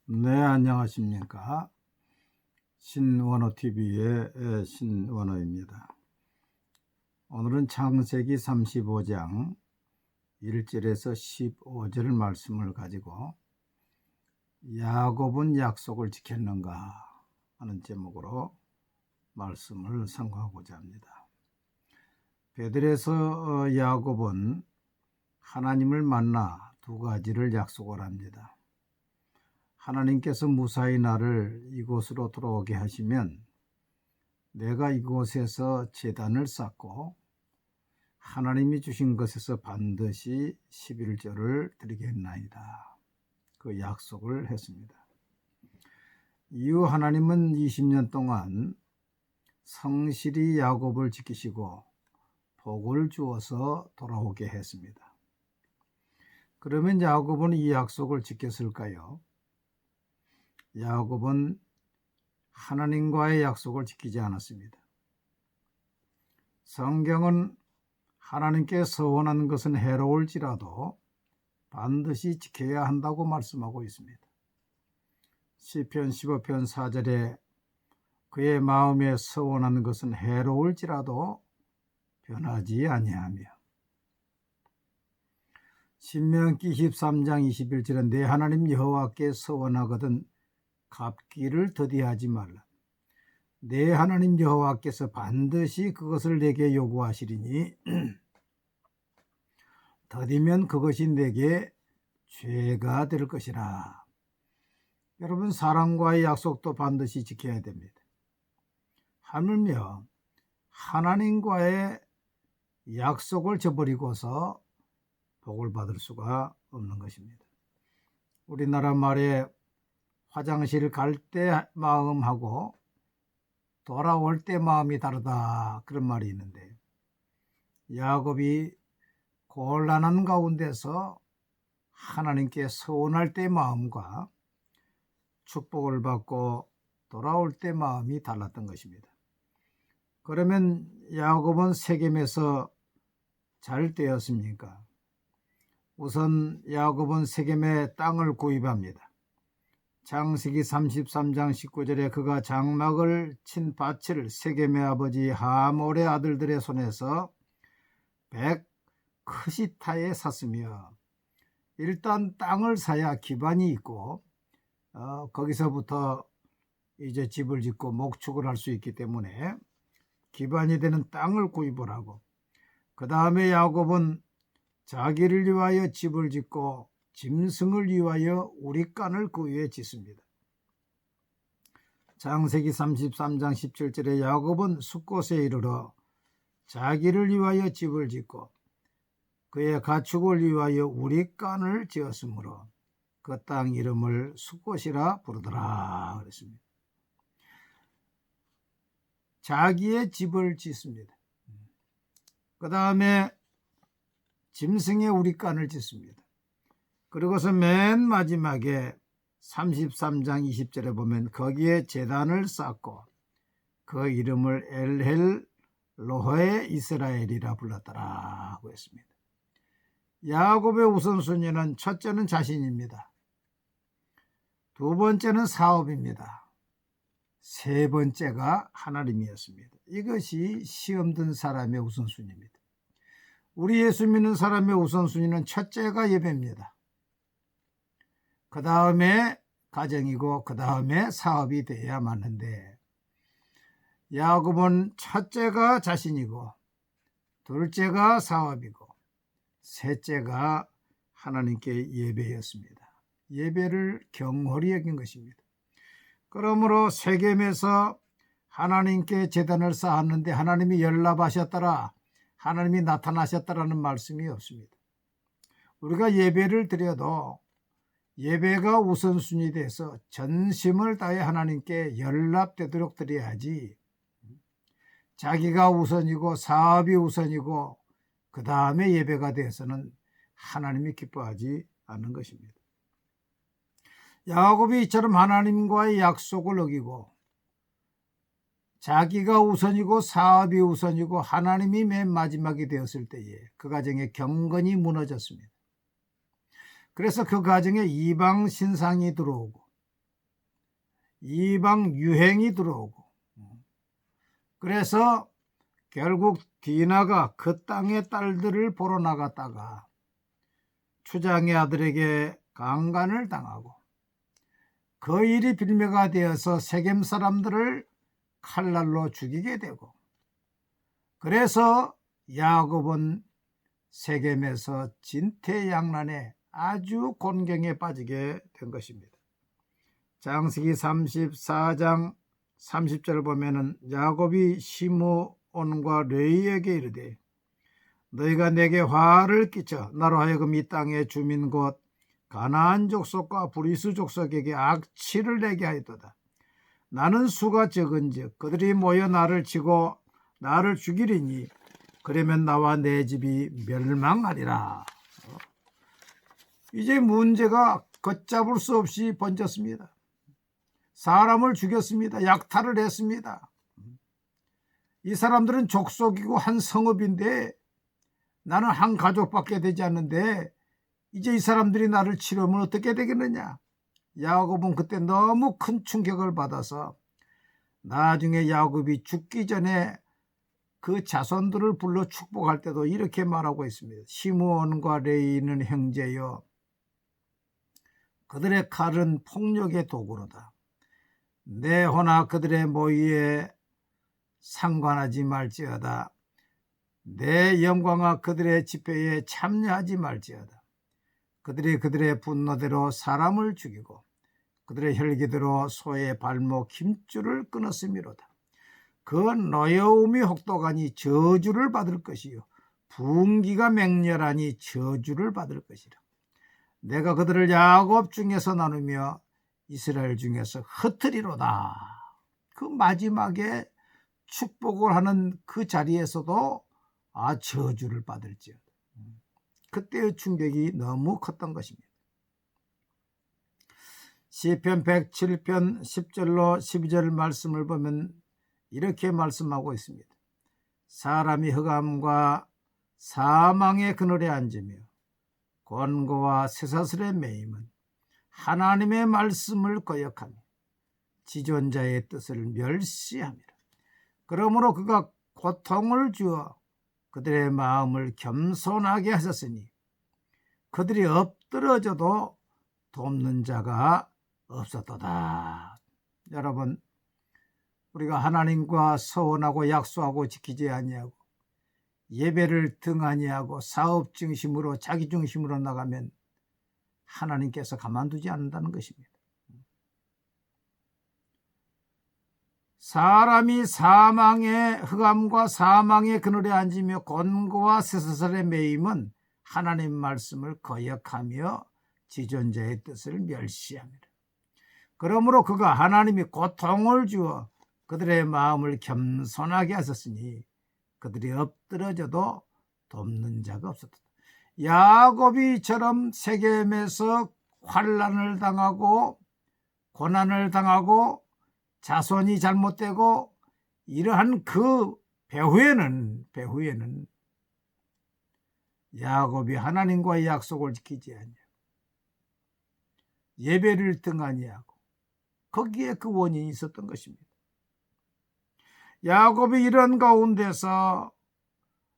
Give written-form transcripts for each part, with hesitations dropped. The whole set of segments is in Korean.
네, 안녕하십니까. 신원호TV의 신원호입니다. 오늘은 창세기 35장 1절에서 15절 말씀을 가지고 야곱은 약속을 지켰는가 하는 제목으로 말씀을 상고하고자 합니다. 베들에서 야곱은 하나님을 만나 두 가지를 약속을 합니다. 하나님께서 무사히 나를 이곳으로 돌아오게 하시면 내가 이곳에서 제단을 쌓고 하나님이 주신 것에서 반드시 11조를 드리겠나이다. 그 약속을 했습니다. 이후 하나님은 20년 동안 성실히 야곱을 지키시고 복을 주어서 돌아오게 했습니다. 그러면 야곱은 이 약속을 지켰을까요? 야곱은 하나님과의 약속을 지키지 않았습니다. 성경은 하나님께 서원한 것은 해로울지라도 반드시 지켜야 한다고 말씀하고 있습니다. 시편 15편 4절에 그의 마음에 서원한 것은 해로울지라도 변하지 아니하며, 신명기 13장 21절에 내 하나님 여호와께 서원하거든 갚기를 더디하지 말라. 내 하나님 여호와께서 반드시 그것을 내게 요구하시리니 더디면 그것이 내게 죄가 될 것이라. 여러분, 사람과의 약속도 반드시 지켜야 됩니다. 하물며 하나님과의 약속을 저버리고서 복을 받을 수가 없는 것입니다. 우리나라 말에 화장실 갈 때 마음하고 돌아올 때 마음이 다르다, 그런 말이 있는데, 야곱이 곤란한 가운데서 하나님께 서원할 때 마음과 축복을 받고 돌아올 때 마음이 달랐던 것입니다. 그러면 야곱은 세겜에서 잘 되었습니까? 우선 야곱은 세겜의 땅을 구입합니다. 창세기 33장 19절에 그가 장막을 친 밭을 세겜의 아버지 하몰의 아들들의 손에서 100크시타에 샀으며, 일단 땅을 사야 기반이 있고 거기서부터 이제 집을 짓고 목축을 할 수 있기 때문에 기반이 되는 땅을 구입을 하고, 그 다음에 야곱은 자기를 위하여 집을 짓고 짐승을 위하여 우릿간을 그 위에 짓습니다. 창세기 33장 17절에 야곱은 숫곳에 이르러 자기를 위하여 집을 짓고 그의 가축을 위하여 우릿간을 지었으므로 그 땅 이름을 숫곳이라 부르더라 그랬습니다. 자기의 집을 짓습니다. 그 다음에 짐승의 우릿간을 짓습니다. 그리고서 맨 마지막에 33장 20절에 보면 거기에 제단을 쌓고 그 이름을 엘헬 로헤 이스라엘이라 불렀더라 하고 했습니다. 야곱의 우선순위는 첫째는 자신입니다. 두 번째는 사업입니다. 세 번째가 하나님이었습니다. 이것이 시험 든 사람의 우선순위입니다. 우리 예수 믿는 사람의 우선순위는 첫째가 예배입니다. 그 다음에 가정이고 그 다음에 사업이 돼야 맞는데, 야곱은 첫째가 자신이고 둘째가 사업이고 셋째가 하나님께 예배였습니다. 예배를 경홀히 여긴 것입니다. 그러므로 세겜에서 하나님께 제단을 쌓았는데 하나님이 연락하셨더라, 하나님이 나타나셨다라는 말씀이 없습니다. 우리가 예배를 드려도 예배가 우선순위 돼서 전심을 다해 하나님께 연락되도록 드려야지, 자기가 우선이고 사업이 우선이고 그 다음에 예배가 돼서는 하나님이 기뻐하지 않는 것입니다. 야곱이 이처럼 하나님과의 약속을 어기고 자기가 우선이고 사업이 우선이고 하나님이 맨 마지막이 되었을 때에 그 가정의 경건이 무너졌습니다. 그래서 그 가정에 이방 신상이 들어오고 이방 유행이 들어오고, 그래서 결국 디나가 그 땅의 딸들을 보러 나갔다가 추장의 아들에게 강간을 당하고 그 일이 빌미가 되어서 세겜 사람들을 칼날로 죽이게 되고, 그래서 야곱은 세겜에서 진퇴양난에 아주 곤경에 빠지게 된 것입니다. 창세기 34장 30절을 보면은 야곱이 시므온과 레위에게 이르되 너희가 내게 화를 끼쳐 나로 하여금 이 땅의 주민 곧 가나안 족속과 브리스 족속에게 악취를 내게 하였도다. 나는 수가 적은즉 그들이 모여 나를 치고 나를 죽이리니 그러면 나와 내 집이 멸망하리라. 이제 문제가 걷잡을 수 없이 번졌습니다. 사람을 죽였습니다. 약탈을 했습니다. 이 사람들은 족속이고 한 성읍인데 나는 한 가족밖에 되지 않는데 이제 이 사람들이 나를 치려면 어떻게 되겠느냐. 야곱은 그때 너무 큰 충격을 받아서 나중에 야곱이 죽기 전에 그 자손들을 불러 축복할 때도 이렇게 말하고 있습니다. 시므온과 레위는 형제여 그들의 칼은 폭력의 도구로다. 내 호나 그들의 모의에 상관하지 말지어다. 내 영광아 그들의 집회에 참여하지 말지어다. 그들이 그들의 분노대로 사람을 죽이고 그들의 혈기대로 소의 발목 힘줄을 끊었음이로다. 그 노여움이 혹독하니 저주를 받을 것이요 분기가 맹렬하니 저주를 받을 것이라. 내가 그들을 야곱 중에서 나누며 이스라엘 중에서 흩으리로다. 그 마지막에 축복을 하는 그 자리에서도 저주를 받을지어다. 그때의 충격이 너무 컸던 것입니다. 시편 107편 10절로 12절 말씀을 보면 이렇게 말씀하고 있습니다. 사람이 흑암과 사망의 그늘에 앉으며 권고와 쇠사슬에 매임은 하나님의 말씀을 거역하며 지존자의 뜻을 멸시함이라. 그러므로 그가 고통을 주어 그들의 마음을 겸손하게 하셨으니 그들이 엎드러져도 돕는 자가 없었도다. 여러분, 우리가 하나님과 서원하고 약속하고 지키지 아니하고 예배를 등하니하고 사업 중심으로 자기 중심으로 나가면 하나님께서 가만두지 않는다는 것입니다. 사람이 흑암과 사망의 그늘에 앉으며 곤고와 쇠사슬에 매임은 하나님 말씀을 거역하며 지존자의 뜻을 멸시합니다. 그러므로 그가 하나님이 고통을 주어 그들의 마음을 겸손하게 하셨으니 그들이 엎드러져도 돕는 자가 없었다. 야곱이 이처럼 세겜에서 환난을 당하고 고난을 당하고 자손이 잘못되고 이러한 그 배후에는 야곱이 하나님과의 약속을 지키지 않냐, 예배를 등하니하고 거기에 그 원인이 있었던 것입니다. 야곱이 이런 가운데서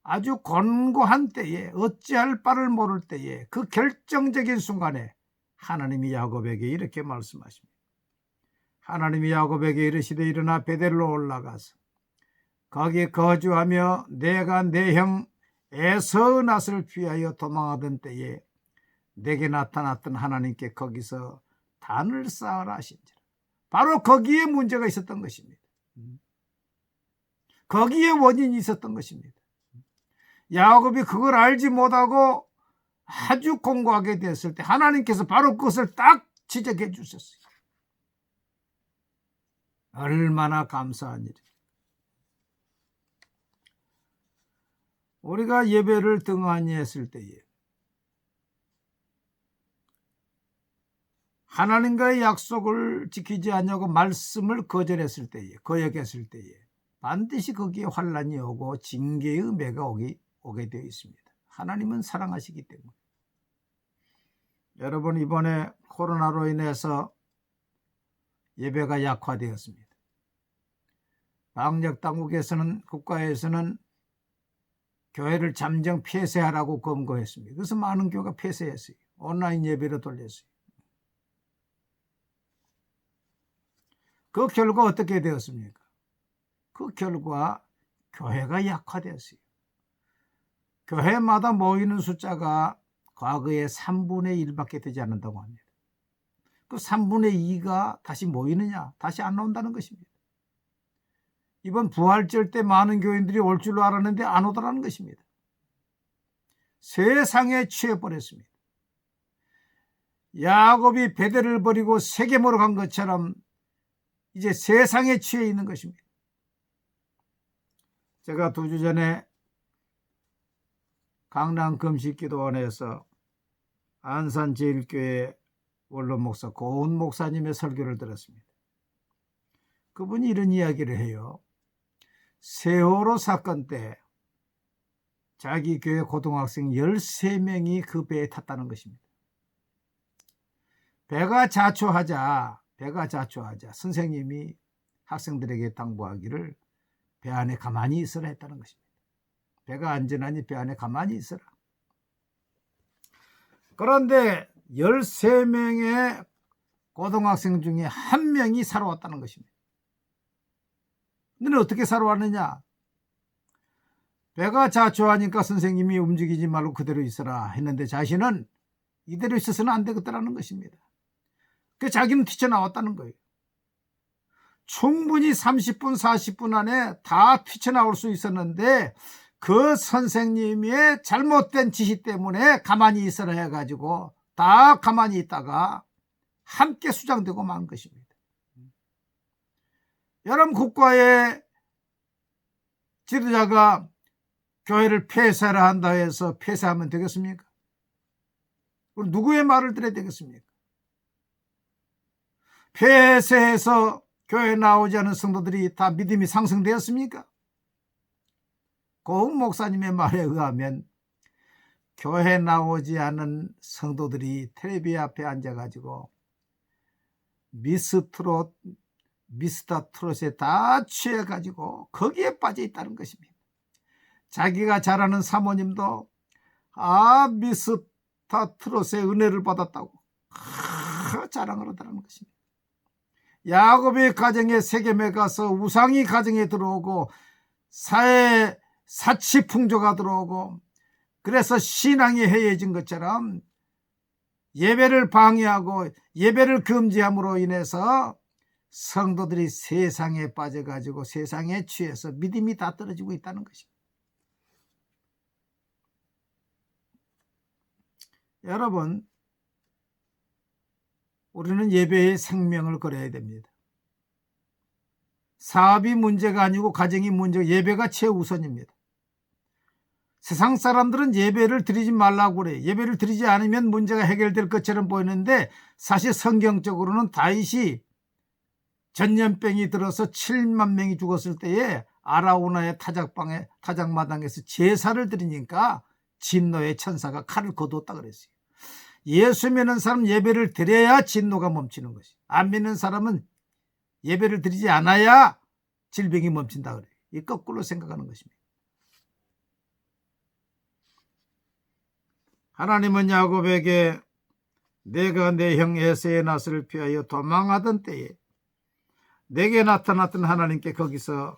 아주 곤고한 때에 어찌할 바를 모를 때에 그 결정적인 순간에 하나님이 야곱에게 이렇게 말씀하십니다. 하나님이 야곱에게 이르시되 일어나 베델로 올라가서 거기 거주하며 내가 내 형 에서의 낫을 피하여 도망하던 때에 내게 나타났던 하나님께 거기서 단을 쌓으라 하신지라. 바로 거기에 문제가 있었던 것입니다. 거기에 원인이 있었던 것입니다. 야곱이 그걸 알지 못하고 아주 공고하게 됐을 때 하나님께서 바로 그것을 딱 지적해 주셨어요. 얼마나 감사한 일이에요. 우리가 예배를 등한히 했을 때에 하나님과의 약속을 지키지 않냐고 말씀을 거절했을 때에, 거역했을 때에 반드시 거기에 환난이 오고 징계의 매가 오게 되어 있습니다. 하나님은 사랑하시기 때문에. 여러분, 이번에 코로나로 인해서 예배가 약화되었습니다. 방역 당국에서는 국가에서는 교회를 잠정 폐쇄하라고 권고했습니다. 그래서 많은 교회가 폐쇄했어요. 온라인 예배로 돌렸어요. 그 결과 어떻게 되었습니까? 그 결과 교회가 약화되었어요. 교회마다 모이는 숫자가 과거에 3분의 1밖에 되지 않는다고 합니다. 그 3분의 2가 다시 모이느냐? 다시 안 나온다는 것입니다. 이번 부활절 때 많은 교인들이 올 줄로 알았는데 안 오더라는 것입니다. 세상에 취해버렸습니다. 야곱이 베델을 버리고 세겜으로 간 것처럼 이제 세상에 취해 있는 것입니다. 제가 2주 전에 강남 금식기도원에서 안산제일교회 원로 목사 고은 목사님의 설교를 들었습니다. 그분이 이런 이야기를 해요. 세월호 사건 때 자기 교회 고등학생 13명이 그 배에 탔다는 것입니다. 배가 자초하자 선생님이 학생들에게 당부하기를 배 안에 가만히 있으라 했다는 것입니다. 배가 안전하니 배 안에 가만히 있으라. 그런데 13명의 고등학생 중에 1명이 살아왔다는 것입니다. 너는 어떻게 살아왔느냐? 배가 자초하니까 선생님이 움직이지 말고 그대로 있어라 했는데 자신은 이대로 있어서는 안 되겠다는 것입니다. 그 자기는 튀쳐나왔다는 거예요. 충분히 30분, 40분 안에 다 튀쳐나올 수 있었는데 그 선생님의 잘못된 지시 때문에 가만히 있으라 해가지고 다 가만히 있다가 함께 수장되고 만 것입니다. 여러분, 국가의 지도자가 교회를 폐쇄하라 한다 해서 폐쇄하면 되겠습니까? 우리 누구의 말을 들어야 되겠습니까? 폐쇄해서 교회에 나오지 않은 성도들이 다 믿음이 상승되었습니까? 고은 목사님의 말에 의하면 교회 나오지 않은 성도들이 텔레비 앞에 앉아가지고 미스터 트롯에 다 취해가지고 거기에 빠져 있다는 것입니다. 자기가 잘 아는 사모님도 미스터 트롯의 은혜를 받았다고 자랑을 하더라는 것입니다. 야곱의 가정에 세겜에 가서 우상이 가정에 들어오고 사회 사치풍조가 들어오고 그래서 신앙이 해이해진 것처럼 예배를 방해하고 예배를 금지함으로 인해서 성도들이 세상에 빠져가지고 세상에 취해서 믿음이 다 떨어지고 있다는 것입니다. 여러분, 우리는 예배의 생명을 걸어야 됩니다. 사업이 문제가 아니고 가정이 문제고 예배가 최우선입니다. 세상 사람들은 예배를 드리지 말라고 그래요. 예배를 드리지 않으면 문제가 해결될 것처럼 보이는데 사실 성경적으로는 다윗이 전염병이 들어서 7만 명이 죽었을 때에 아라우나의 타작마당에서 제사를 드리니까 진노의 천사가 칼을 거두었다 그랬어요. 예수 믿는 사람 예배를 드려야 진노가 멈추는 것이. 안 믿는 사람은 예배를 드리지 않아야 질병이 멈춘다 그래요. 이 거꾸로 생각하는 것입니다. 하나님은 야곱에게 내가 내 형 에서의 낫을 피하여 도망하던 때에 내게 나타났던 하나님께 거기서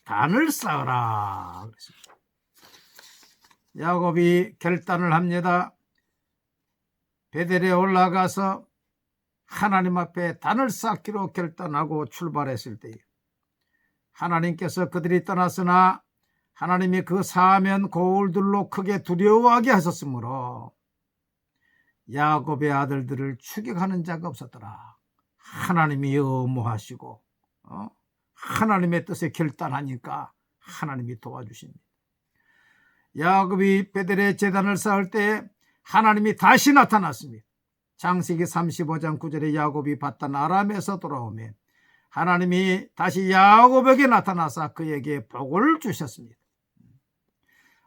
단을 쌓으라 그랬습니다. 야곱이 결단을 합니다. 베델에 올라가서 하나님 앞에 단을 쌓기로 결단하고 출발했을 때에 하나님께서 그들이 떠났으나 하나님이 그 사면 고울들로 크게 두려워하게 하셨으므로 야곱의 아들들을 추격하는 자가 없었더라. 하나님이 엄호하시고 하나님의 뜻에 결단하니까 하나님이 도와주십니다. 야곱이 베델에 제단을 쌓을 때 하나님이 다시 나타났습니다. 창세기 35장 9절에 야곱이 봤던 아람에서 돌아오면 하나님이 다시 야곱에게 나타나서 그에게 복을 주셨습니다.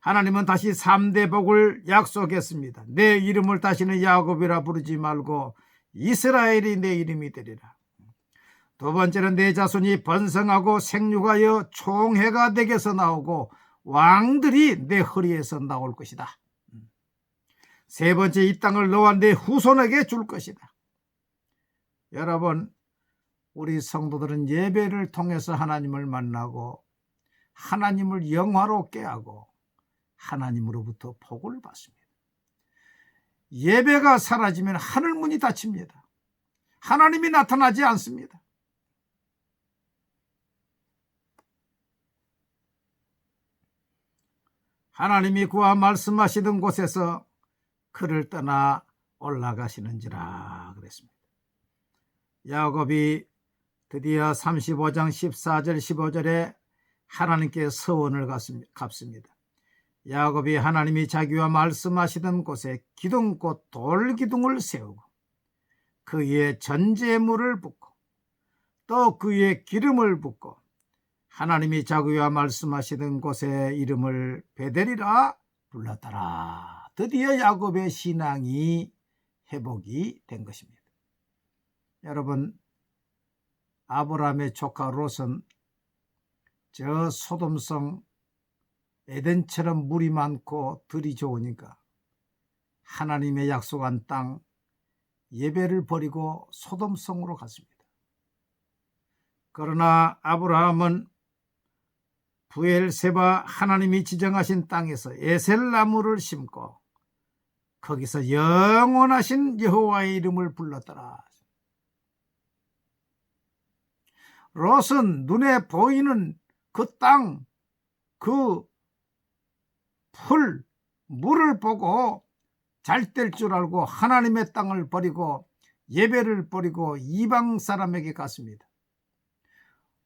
하나님은 다시 3대 복을 약속했습니다. 내 이름을 다시는 야곱이라 부르지 말고 이스라엘이 내 이름이 되리라. 두 번째는 내 자손이 번성하고 생육하여 총회가 댁에서 나오고 왕들이 내 허리에서 나올 것이다. 세 번째, 이 땅을 너와 내 후손에게 줄 것이다. 여러분, 우리 성도들은 예배를 통해서 하나님을 만나고 하나님을 영화롭게 하고 하나님으로부터 복을 받습니다. 예배가 사라지면 하늘문이 닫힙니다. 하나님이 나타나지 않습니다. 하나님이 그와 말씀하시던 곳에서 그를 떠나 올라가시는지라 그랬습니다. 야곱이 드디어 35장 14절 15절에 하나님께 서원을 갚습니다. 야곱이 하나님이 자기와 말씀하시던 곳에 기둥꽃 돌기둥을 세우고 그 위에 전제물을 붓고 또 그 위에 기름을 붓고 하나님이 자기와 말씀하시던 곳에 이름을 베델이라 불렀더라. 드디어 야곱의 신앙이 회복이 된 것입니다. 여러분, 아브라함의 조카 롯은 저 소돔성 에덴처럼 물이 많고 들이 좋으니까 하나님의 약속한 땅 예배를 버리고 소돔성으로 갔습니다. 그러나 아브라함은 부엘세바 하나님이 지정하신 땅에서 에셀나무를 심고 거기서 영원하신 여호와의 이름을 불렀더라. 롯은 눈에 보이는 그 땅, 그 풀, 물을 보고 잘 될 줄 알고 하나님의 땅을 버리고 예배를 버리고 이방 사람에게 갔습니다.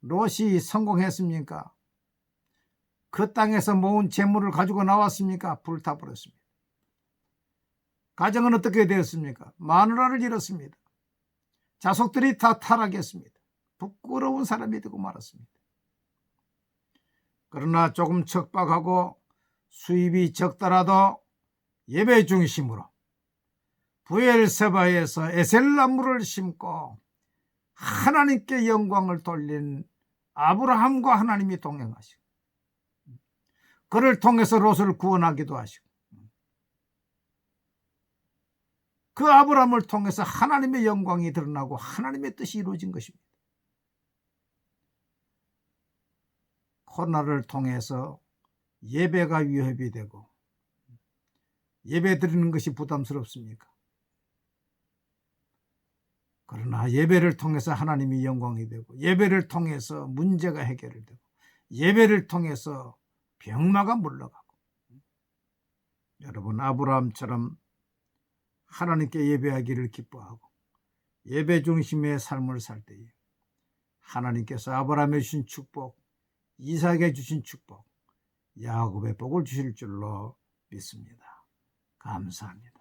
롯이 성공했습니까? 그 땅에서 모은 재물을 가지고 나왔습니까? 불타버렸습니다. 가정은 어떻게 되었습니까? 마누라를 잃었습니다. 자손들이 다 타락했습니다. 부끄러운 사람이 되고 말았습니다. 그러나 조금 척박하고 수입이 적더라도 예배 중심으로 부엘세바에서 에셀나무를 심고 하나님께 영광을 돌린 아브라함과 하나님이 동행하시고 그를 통해서 롯을 구원하기도 하시고 그 아브라함을 통해서 하나님의 영광이 드러나고 하나님의 뜻이 이루어진 것입니다. 코로나를 통해서 예배가 위협이 되고 예배 드리는 것이 부담스럽습니까? 그러나 예배를 통해서 하나님이 영광이 되고 예배를 통해서 문제가 해결이 되고 예배를 통해서 병마가 물러가고 여러분, 아브라함처럼 하나님께 예배하기를 기뻐하고 예배 중심의 삶을 살 때에 하나님께서 아브라함에 주신 축복, 이삭에게 주신 축복, 야곱의 복을 주실 줄로 믿습니다. 감사합니다.